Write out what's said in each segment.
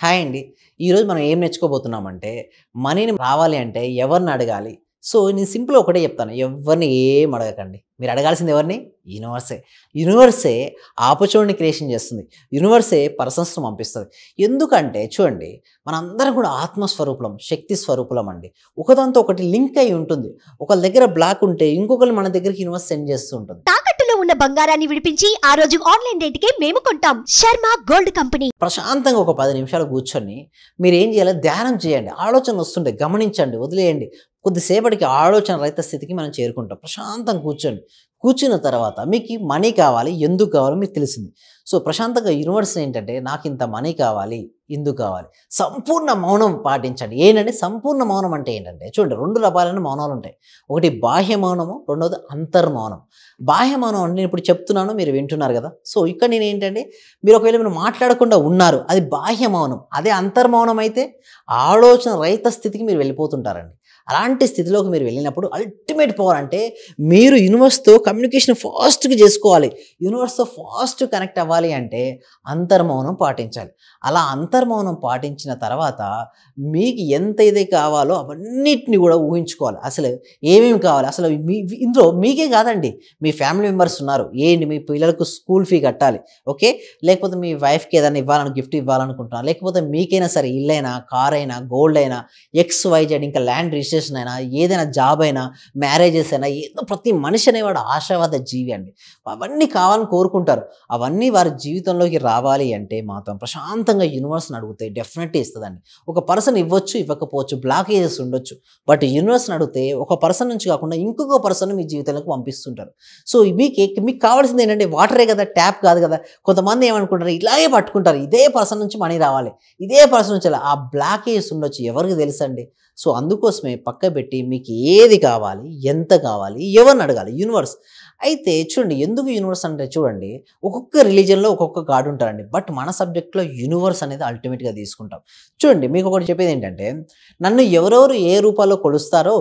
Hi అండి. ఈరోజు మనం ఏం నేర్చుకోబోతున్నామంటే, మనీని రావాలి అంటే ఎవరిని అడగాలి? సో, నేను సింపుల్‌గా ఒకటే చెప్తాను. ఎవ్వరిని ఏం అడగకండి. మీరు అడగాల్సింది ఎవరిని? యూనివర్సే. యూనివర్సే ఆపర్చునిటీ క్రియేషన్ చేస్తుంది. యూనివర్సే పర్సన్స్‌ని పంపిస్తది. ఎందుకంటే చూడండి, మనందరం కూడా ఆత్మస్వరూపులం, శక్తి స్వరూపులం అండి. ఒకదాంతో ఒకటి లింక్ అయ్యి ఉంటుంది. ఒకళ్ళ దగ్గర బ్లాక్ ఉంటే ఇంకొకళ్ళు మన దగ్గరికి యూనివర్స్ సెండ్ చేస్తూ ఉంటుంది. తాకట్టులో ఉన్న బంగారాన్ని విడిపించి ఆ రోజు ఆన్లైన్ రేటుకే మేము కొంటాం. Sharma gold company. ప్రశాంతంగా ఒక 10 నిమిషాలు కూర్చొని మీరేం చేయాలి? ధ్యానం చేయండి. ఆలోచనలు వస్తుంటాయి. గమనించండి, వదిలేయండి. కొద్దిసేపటికి ఆలోచన రహిత స్థితికి మనం చేరుకుంటాం. ప్రశాంతంగా కూర్చోండి. కూర్చున్న తర్వాత మీకు మనీ కావాలి, ఎందుకు కావాలో మీకు తెలిసింది. సో, ప్రశాంతంగా యూనివర్స్ ఏంటంటే నాకింత మనీ కావాలి, ఎందుకు కావాలి? సంపూర్ణ మౌనం పాటించండి. ఏంటంటే సంపూర్ణ మౌనం అంటే ఏంటంటే చూడండి, 2 రకాలైన మౌనాలు ఉంటాయి. ఒకటి బాహ్య మౌనము, రెండోది అంతర్మౌనం. బాహ్య మౌనం అంటే నేను ఇప్పుడు చెప్తున్నాను, మీరు వింటున్నారు కదా. సో, ఇక్కడ నేను ఏంటంటే మీరు ఒకవేళ మీరు మాట్లాడకుండా ఉన్నారు, అది బాహ్య మౌనం. అదే అంతర్మౌనం అయితే ఆలోచన రహిత స్థితికి మీరు వెళ్ళిపోతుంటారండి. అలాంటి స్థితిలోకి మీరు వెళ్ళినప్పుడు అల్టిమేట్ పవర్ అంటే మీరు యూనివర్స్‌తో కమ్యూనికేషన్ ఫాస్ట్‌గా చేసుకోవాలి. యూనివర్స్‌తో ఫాస్ట్ కనెక్ట్ అవ్వాలి అంటే అంతర్మౌనం పాటించాలి. అలా అంతర్మౌనం పాటించిన తర్వాత మీకు ఎంతైతే కావాలో అవన్నిటిని కూడా ఊహించుకోవాలి. అసలు ఏమేమి కావాలి? అసలు ఇందులో మీకే కాదండి, మీ ఫ్యామిలీ మెంబర్స్ ఉన్నారు. ఏంటి, మీ పిల్లలకు స్కూల్ ఫీ కట్టాలి, ఓకే. లేకపోతే మీ వైఫ్‌కి ఏదైనా ఇవ్వాలని, గిఫ్ట్ ఇవ్వాలనుకుంటున్నారు. లేకపోతే మీకైనా సరే ఇల్లైనా, కార్ అయినా, గోల్డ్ అయినా, XYZ ఇంకా ల్యాండ్ రిజిస్ట్రేషన్ అయినా, ఏదైనా జాబ్ అయినా, మ్యారేజెస్ అయినా, ఏదో ప్రతి మనిషి అనేవాడు ఆశావాద జీవి అండి. అవన్నీ కావాలని కోరుకుంటారు. అవన్నీ వారి జీవితంలోకి రావాలి అంటే మాత్రం ప్రశాంతంగా యూనివర్స్‌ని అడిగితే డెఫినెట్‌లీ ఇస్తదండి. ఒక పర్సన్ ఇవ్వచ్చు, ఇవ్వకపోవచ్చు, బ్లాకేజెస్ ఉండొచ్చు. బట్ యూనివర్స్‌ని అడిగితే ఒక పర్సన్ నుంచి కాకుండా ఇంకొక పర్సన్ మీ జీవితంలోకి పంపిస్తుంటారు. సో, మీకు కావాల్సింది ఏంటంటే వాటరే కదా, ట్యాప్ కాదు కదా. కొంతమంది ఏమనుకుంటారు, ఇలాగే పట్టుకుంటారు. ఇదే పర్సన్ నుంచి మనీ రావాలి, ఇదే పర్సన్ నుంచి ఆ బ్లాకేజెస్ ఉండొచ్చు, ఎవరికి తెలుసండి. సో, అందుకోసమే పక్కబెట్టి మీకు ఏది కావాలి, ఎంత కావాలి, ఎవరిని అడగాలి? యూనివర్స్. అయితే చూడండి, ఎందుకు యూనివర్స్ అంటే చూడండి, ఒక్కొక్క రిలీజియన్‌లో ఒక్కొక్క గాడ్ ఉంటారండి. బట్ మన సబ్జెక్ట్‌లో యూనివర్స్ అనేది అల్టిమేట్‌గా తీసుకుంటాం. చూడండి, మీకు ఒకటి చెప్పేది ఏంటంటే, నన్ను ఎవరెవరు ఏ రూపాల్లో కొలుస్తారో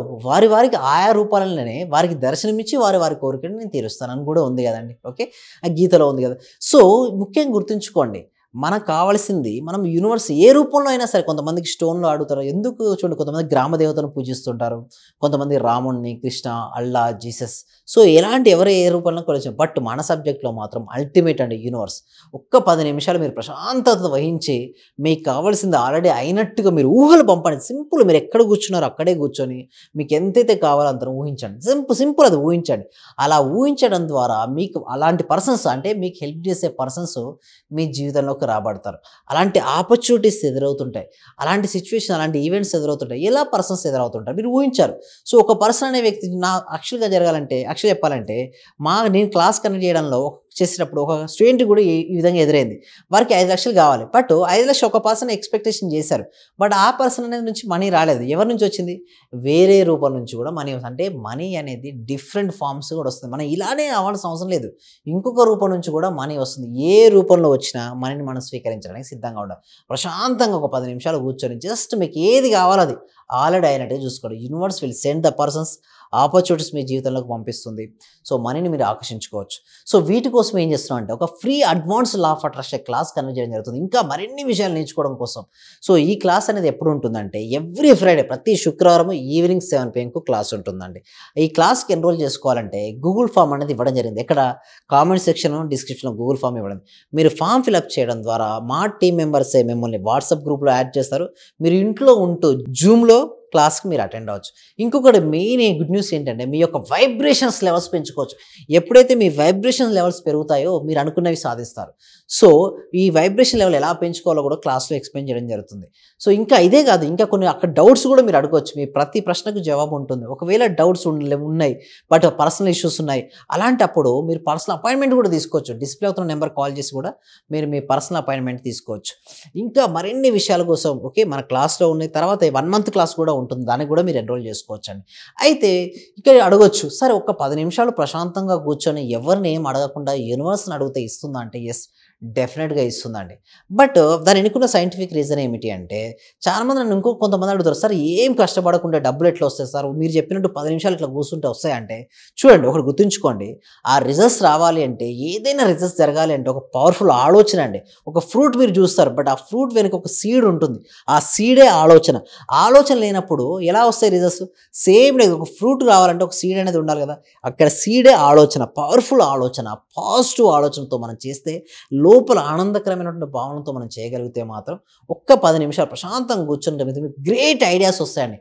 వారికి ఆయా రూపాలలోనే వారికి దర్శనమిచ్చి వారి కోరికను నేను తీరుస్తానని కూడా ఉంది కదండి. ఓకే, ఆ గీతలో ఉంది కదా. సో, ముఖ్యంగా గుర్తుంచుకోండి, మనకు కావాల్సింది మనం యూనివర్స్ ఏ రూపంలో అయినా సరే. కొంతమందికి స్టోన్‌లో అడుగుతారు. ఎందుకు చూడండి, కొంతమంది గ్రామ దేవతను పూజిస్తుంటారు. కొంతమంది రాముడిని, కృష్ణ, అల్లా, జీసస్. సో, ఎవరు ఏ రూపంలో కొలవచ్చు. బట్ మన సబ్జెక్ట్‌లో మాత్రం అల్టిమేట్ అండి యూనివర్స్. ఒక్క 10 నిమిషాలు మీరు ప్రశాంతత వహించి మీకు కావాల్సింది ఆల్రెడీ అయినట్టుగా మీరు ఊహలు పంపండి. సింపుల్, మీరు ఎక్కడ కూర్చున్నారో అక్కడే కూర్చొని మీకు ఎంతైతే కావాలో అంత ఊహించండి. సింపుల్ అది ఊహించండి. అలా ఊహించడం ద్వారా మీకు అలాంటి పర్సన్స్ అంటే మీకు హెల్ప్ చేసే పర్సన్స్ మీ జీవితంలోకి రాబడతారు. అలాంటి ఆపర్చునిటీస్ ఎదురవుతుంటాయి. అలాంటి సిట్యుయేషన్, అలాంటి ఈవెంట్స్ ఎదురవుతుంటాయి. ఎలా పర్సన్స్ ఎదురవుతుంటారు మీరు ఊహించారు. సో, ఒక పర్సన్ అనే వ్యక్తి యాక్చువల్‌గా చెప్పాలంటే నేను క్లాస్ కండక్ట్ చేయడంలో చేసేటప్పుడు ఒక స్టూడెంట్ కూడా ఈ విధంగా ఎదురైంది. వారికి 5,00,000 కావాలి. బట్ 5,00,000 ఒక పర్సన్ ఎక్స్‌పెక్టేషన్ చేశారు. బట్ ఆ పర్సన్ అనేది నుంచి మనీ రాలేదు. ఎవరి నుంచి వచ్చింది? వేరే రూపం నుంచి కూడా మనీ అంటే మనీ అనేది డిఫరెంట్ ఫార్మ్స్ కూడా వస్తుంది. మనం ఇలానే అవ్వాల్సిన అవసరం లేదు. ఇంకొక రూపం నుంచి కూడా మనీ వస్తుంది. ఏ రూపంలో వచ్చినా మనీని మనం స్వీకరించడానికి సిద్ధంగా ఉండాలి. ప్రశాంతంగా ఒక 10 నిమిషాలు కూర్చొని జస్ట్ మీకు ఏది కావాలో అది ఆల్రెడీ అయినట్టుగా చూసుకోండి. Universe will send the persons opportunities మీ జీవితంలోకి పంపిస్తుంది. సో, మనీని మీరు ఆకర్షించుకోవచ్చు. సో, వీటి కోసం ఏం చేస్తున్నాం అంటే ఒక free advance law of attraction class conduct చేయడం జరుగుతుంది. ఇంకా మరిన్ని విషయాలు నేర్చుకోవడం కోసం. సో, ఈ క్లాస్ అనేది ఎప్పుడు ఉంటుందంటే ఎవ్రీ ఫ్రైడే, ప్రతి శుక్రవారం ఈవినింగ్ 7 PM క్లాస్ ఉంటుందండి. ఈ క్లాస్కి ఎన్రోల్ చేసుకోవాలంటే గూగుల్ ఫామ్ అనేది ఇవ్వడం జరిగింది. ఎక్కడ? కామెంట్ సెక్షన్, డిస్క్రిప్షన్‌లో గూగుల్ ఫామ్ ఇవ్వడం. మీరు ఫామ్ ఫిలప్ చేయడం ద్వారా మా టీమ్ మెంబర్సే మిమ్మల్ని వాట్సాప్ గ్రూప్‌లో యాడ్ చేస్తారు. మీరు ఇంట్లో ఉంటూ జూమ్‌లో క్లాస్‌కి మీరు అటెండ్ అవ్వచ్చు. ఇంకొకటి మెయిన్ గుడ్ న్యూస్ ఏంటంటే మీ యొక్క వైబ్రేషన్స్ లెవెల్స్ పెంచుకోవచ్చు. ఎప్పుడైతే మీ వైబ్రేషన్ లెవెల్స్ పెరుగుతాయో మీరు అనుకున్నవి సాధిస్తారు. సో, ఈ వైబ్రేషన్ లెవెల్ ఎలా పెంచుకోవాలో కూడా క్లాస్‌లో ఎక్స్‌ప్లెయిన్ చేయడం జరుగుతుంది. సో, ఇంకా ఇదే కాదు, ఇంకా కొన్ని అక్కడ డౌట్స్ కూడా మీరు అడగవచ్చు. మీ ప్రతి ప్రశ్నకు జవాబు ఉంటుంది. ఒకవేళ డౌట్స్ ఉన్నాయి బట్ పర్సనల్ ఇష్యూస్ ఉన్నాయి, అలాంటప్పుడు మీరు పర్సనల్ అపాయింట్మెంట్ కూడా తీసుకోవచ్చు. డిస్ప్లే అవుతున్న నెంబర్ కాల్ చేసి కూడా మీరు మీ పర్సనల్ అపాయింట్మెంట్ తీసుకోవచ్చు. ఇంకా మరిన్ని విషయాల కోసం ఓకే, మన క్లాస్‌లో ఉన్నాయి. తర్వాత 1 మంత్ క్లాస్ కూడా ఉంటుంది. దానికి కూడా మీరు ఎన్రోల్ చేసుకోవచ్చండి. అయితే ఇక్కడ అడగొచ్చు, సరే ఒక్క 10 నిమిషాలు ప్రశాంతంగా కూర్చొని ఎవరిని ఏం అడగకుండా యూనివర్స్‌ని అడిగితే ఇస్తుందా అంటే యెస్, డెఫినెట్గా ఇస్తుందండి. బట్ దాని ఎన్నుకున్న సైంటిఫిక్ రీజన్ ఏమిటి అంటే, చాలామంది నన్ను కొంతమంది అడుగుతారు, సార్ ఏం కష్టపడకుండా డబ్బులు ఎట్లా వస్తాయి సార్, మీరు చెప్పినట్టు 10 నిమిషాలు ఇట్లా కూర్చుంటే వస్తాయంటే, చూడండి ఒకటి గుర్తుంచుకోండి, ఆ రిజల్ట్స్ రావాలి అంటే, ఏదైనా రిజల్ట్స్ జరగాలి అంటే ఒక పవర్ఫుల్ ఆలోచన అండి. ఒక ఫ్రూట్ మీరు చూస్తారు, బట్ ఆ ఫ్రూట్ వెనుక ఒక సీడ్ ఉంటుంది, ఆ సీడే ఆలోచన. ఆలోచన లేనప్పుడు ఎలా వస్తాయి రిజల్ట్స్? సేమ్ లేదు. ఒక ఫ్రూట్ రావాలంటే ఒక సీడ్ అనేది ఉండాలి కదా, అక్కడ సీడే ఆలోచన, పవర్ఫుల్ ఆలోచన, పాజిటివ్ ఆలోచనతో మనం చేస్తే, లోపల ఆనందకరమైనటువంటి భావనతో మనం చేయగలిగితే మాత్రం ఒక్క 10 నిమిషాలు ప్రశాంతంగా కూర్చుంటే మీకు గ్రేట్ ఐడియాస్ వస్తాయండి.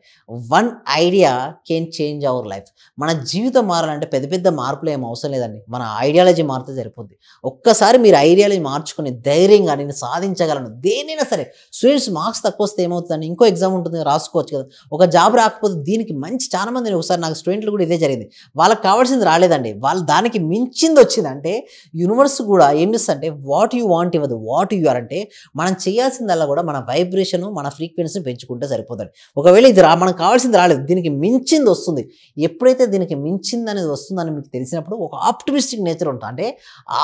One idea can change our life. మన జీవితం మారాలంటే పెద్ద పెద్ద మార్పులు ఏం అవసరం లేదండి, మన ఐడియాలజీ మారితే సరిపోద్ది. ఒక్కసారి మీరు ఐడియాలజీ మార్చుకుని ధైర్యంగా నేను సాధించగలను దేనైనా సరే. స్టూడెంట్స్ మార్క్స్ తక్కువ వస్తే ఏమవుతుందండి, ఇంకో ఎగ్జామ్ ఉంటుంది రాసుకోవచ్చు కదా, ఒక జాబ్ రాకపోతే దీనికి మంచి చాలా మంది, ఒకసారి నాకు స్టూడెంట్లు కూడా ఇదే జరిగింది, వాళ్ళకి కావాల్సింది రాలేదండి, వాళ్ళు దానికి మించింది వచ్చింది. అంటే యూనివర్స్ కూడా ఏం చేస్తుందంటే వాట్ యు వాంట్ ఇవ్వదు, వాట్ యు ఆర్. అంటే మనం చేయాల్సిందల్లా కూడా మన వైబ్రేషన్, మన ఫ్రీక్వెన్సీని పెంచుకుంటే సరిపోతుంది. ఒకవేళ ఇది మనకు కావాల్సింది రాలేదు, దీనికి మించింది వస్తుంది. ఎప్పుడైతే దీనికి మించింది అనేది వస్తుందని మీకు తెలిసినప్పుడు ఒక ఆప్టిమిస్టిక్ నేచర్ ఉంటుంది, అంటే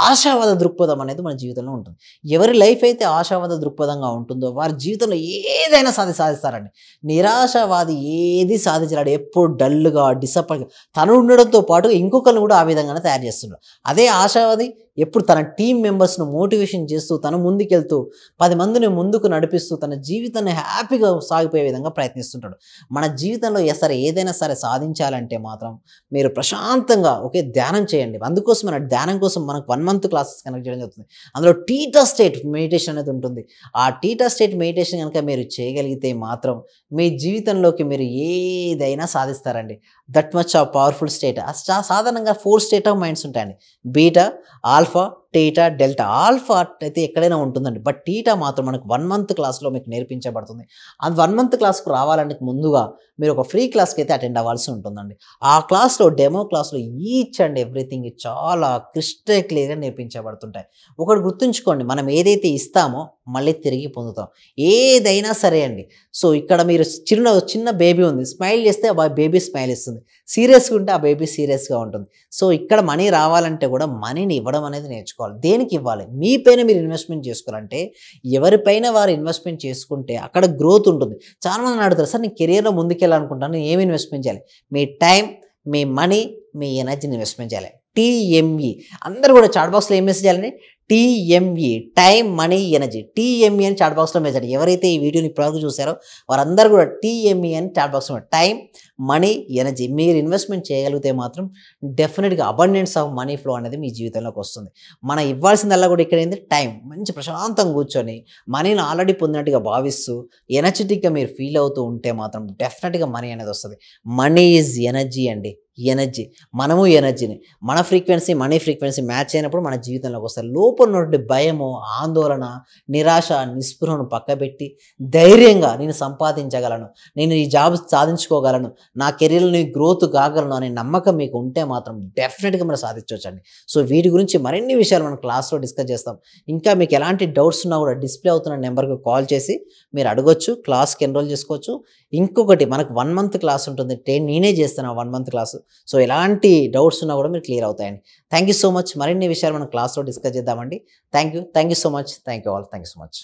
ఆశావాద దృక్పథం అనేది మన జీవితంలో ఉంటుంది. ఎవరి లైఫ్ అయితే ఆశావాద దృక్పథంగా ఉంటుందో వారి జీవితంలో ఏదైనా సాధిస్తారండి. నిరాశావాది ఏది సాధించలేడు, ఎప్పుడు డల్గా డిసప్పాయింట్, తను ఉండడంతో పాటు ఇంకొకరిని కూడా ఆ విధంగానే తయారు చేస్తున్నాడు. అదే ఆశావాది ఎప్పుడు తన టీం మెంబర్స్ను మోటివేషన్ చేస్తూ, తను ముందుకెళ్తూ 10 మందిని ముందుకు నడిపిస్తూ తన జీవితాన్ని హ్యాపీగా సాగిపోయే విధంగా ప్రయత్నిస్తుంటాడు. మన జీవితంలో సరే ఏదైనా సరే సాధించాలంటే మాత్రం మీరు ప్రశాంతంగా ధ్యానం చేయండి. అందుకోసం మన ధ్యానం కోసం మనకు 1 మంత్ క్లాసెస్ కనెక్ట్ చేయడం జరుగుతుంది. అందులో టీటా స్టేట్ మెడిటేషన్ అనేది ఉంటుంది. ఆ టీటా స్టేట్ మెడిటేషన్ కనుక మీరు చేయగలిగితే మాత్రం మీ జీవితంలోకి మీరు ఏదైనా సాధిస్తారండి. దట్ మచ్ ఆ పవర్ఫుల్ స్టేట్. సాధారణంగా 4 స్టేట్ ఆఫ్ మైండ్స్ ఉంటాయండి, beta, alpha, theta, delta. Alpha అయితే ఎక్కడైనా ఉంటుందండి, బట్ టీటా మాత్రం మనకు 1 మంత్ క్లాస్లో మీకు నేర్పించబడుతుంది. అది 1 మంత్ క్లాస్కు రావాలంటే ముందుగా మీరు ఒక ఫ్రీ క్లాస్కి అయితే అటెండ్ అవ్వాల్సి ఉంటుందండి. ఆ క్లాస్లో డెమో క్లాస్లో ఈచ్ అండ్ ఎవ్రీథింగ్ చాలా క్రిస్టల్ క్లియర్గా నేర్పించబడుతుంటాయి. ఒకటి గుర్తుంచుకోండి, మనం ఏదైతే ఇస్తామో మళ్ళీ తిరిగి పొందుతాం, ఏదైనా సరే అండి. సో ఇక్కడ మీరు చిన్న బేబీ ఉంది, స్మైల్ చేస్తే ఆ బేబీ స్మైల్ ఇస్తుంది, సీరియస్గా ఉంటే ఆ బేబీ సీరియస్గా ఉంటుంది. సో ఇక్కడ మనీ రావాలంటే కూడా మనీని ఇవ్వడం అనేది నేర్చుకోవాలి. దేనికి ఇవ్వాలి? మీ పైన మీరు ఇన్వెస్ట్మెంట్ చేసుకోవాలంటే, ఎవరిపైన వారు ఇన్వెస్ట్మెంట్ చేసుకుంటే అక్కడ గ్రోత్ ఉంటుంది. చాలామంది అడుగుతారు, సార్ నేను కెరియర్లో ముందుకెళ్ళాలనుకుంటాను, ఏమి ఇన్వెస్ట్మెంట్ చేయాలి? మీ టైం, మీ మనీ, మీ ఎనర్జీని ఇన్వెస్ట్మెంట్ చేయాలి. టీఎంఈ అందరూ కూడా చాట్ బాక్స్లో ఏం మెసేజ్ చేయాలండి? TME, time, money, energy. TME అని చాట్ బాక్స్లో మెసేజ్. ఎవరైతే ఈ వీడియోని ఇప్పటివరకు చూసారో వారందరూ కూడా టీఎంఈ అని చాట్ బాక్స్లో, టైం, మనీ, ఎనర్జీ. మీరు ఇన్వెస్ట్మెంట్ చేయగలిగితే మాత్రం డెఫినెట్గా అబండెన్స్ ఆఫ్ మనీ ఫ్లో అనేది మీ జీవితంలోకి వస్తుంది. మనం ఇవ్వాల్సిందల్లా కూడా ఇక్కడ ఏంటి? టైం. మంచి ప్రశాంతంగా కూర్చొని మనీని ఆల్రెడీ పొందినట్టుగా భావిస్తూ ఎనర్జెటిక్గా మీరు ఫీల్ అవుతూ ఉంటే మాత్రం డెఫినెట్గా మనీ అనేది వస్తుంది. మనీ ఈజ్ ఎనర్జీ అండి, ఎనర్జీ. మనము ఎనర్జీని, మన ఫ్రీక్వెన్సీ మనీ ఫ్రీక్వెన్సీ మ్యాచ్ అయినప్పుడు మన జీవితంలోకి వస్తారు. లోపల ఉన్నటువంటి భయము, ఆందోళన, నిరాశ, నిస్పృహను పక్కబెట్టి ధైర్యంగా నేను సంపాదించగలను, నేను ఈ జాబ్ సాధించుకోగలను, నా కెరీర్ని గ్రోత్ కాగలను అనే నమ్మకం మీకు ఉంటే మాత్రం డెఫినెట్గా మనం సాధించవచ్చండి. సో వీటి గురించి మరిన్ని విషయాలు మనం క్లాస్లో డిస్కస్ చేస్తాం. ఇంకా మీకు ఎలాంటి డౌట్స్ ఉన్నా కూడా డిస్ప్లే అవుతున్న నెంబర్కి కాల్ చేసి మీరు అడగొచ్చు, క్లాస్కి ఎన్రోల్ చేసుకోవచ్చు. ఇంకొకటి మనకు 1 మంత్ క్లాస్ ఉంటుంది, నేనే చేస్తాను 1 మంత్ క్లాసు. సో ఎలాంటి డౌట్స్ ఉన్నా కూడా మీరు క్లియర్ అవుతాయండి. Thank you so much. మరిన్ని విషయాలు మనం క్లాస్లో డిస్కస్ చేద్దామండి. Thank you so much. Thank you all. Thank you so much.